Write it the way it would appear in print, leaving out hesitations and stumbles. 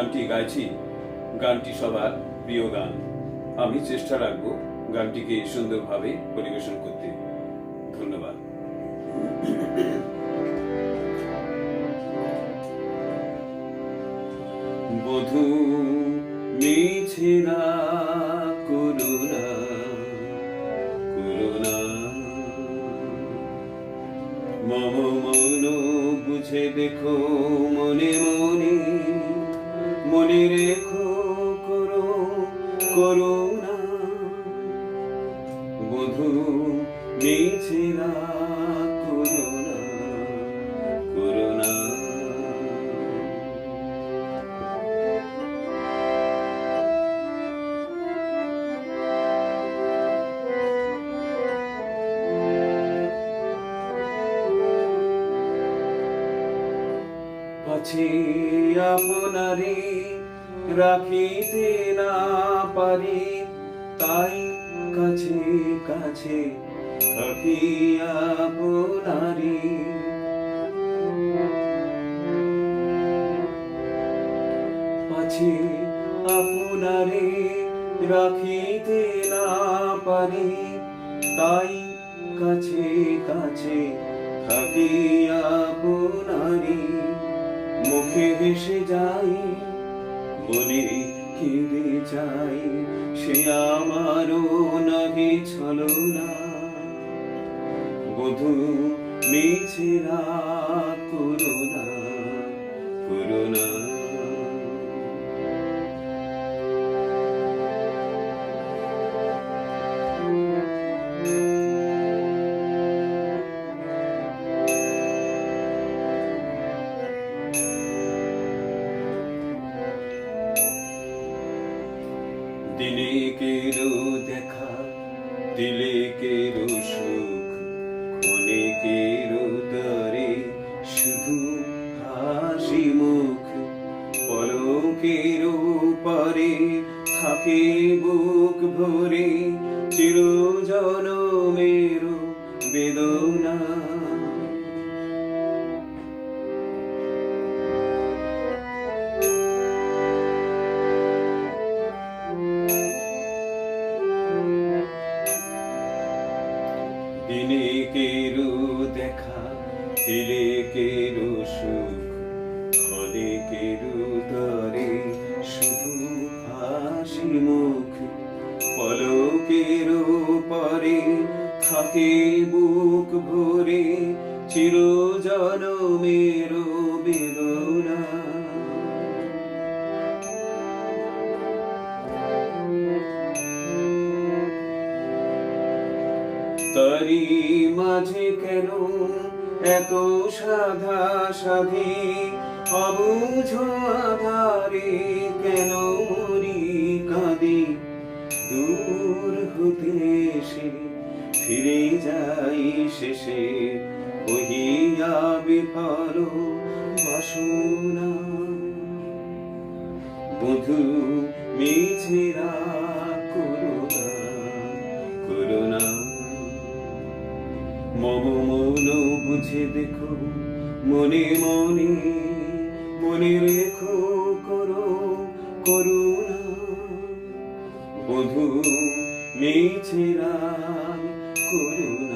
গানটি গাইছি গানটি সবার প্রিয় গান। আমি চেষ্টা রাখব গানটিকে সুন্দরভাবে পরিবেশন করতে। ধন্যবাদ। বধূ মিছে না করুণা করুণা, মম মন বুঝে দেখো মনে মনে, মনে রেখো করো করুণা। বধূ মিছে না করুণা করুণা। পাছে আপনারে রাখিতে না পারি, তাই কাছে কাছে থাকি আপনারে। পাছে আপনারে রাখিতে না পারি, তাই কাছে কাছে থাকি আপনারে। মুখে হেসে যাই, মনে কেঁদে যাই, সে আমারও নাহি ছলনা। বধূ মিছে না করুণা করুণা। দিনে কেরো দেখা, দিলে কেরো সুখ, ক্ষণে কেরো দ্বারে শুধু হাসি মুখ। পলকেরও পারে থাকে বুক ভরে চিরজনমের বেদনা। দিনে কেরো দেখা, দিলে কেরো সুখ, ক্ষণে কেরো দ্বারে শুধু হাসি মুখ। পলকেরও পারে থাকে বুক ভরে চিরজনমের বেদনা। তারি মাঝে কেন এত সাধা সাধি, অবুঝ আধারে কেন মরি কাঁদি। দূর হতে এসে ফিরে যাই শেষে, বহিয়া বিফল বাসনা। বধূ মিছে না করুণা করুণা। মম মন বুঝে দেখো মনে মনে, মনে রেখো করো করুণা। বধূ মিছে না করুণা।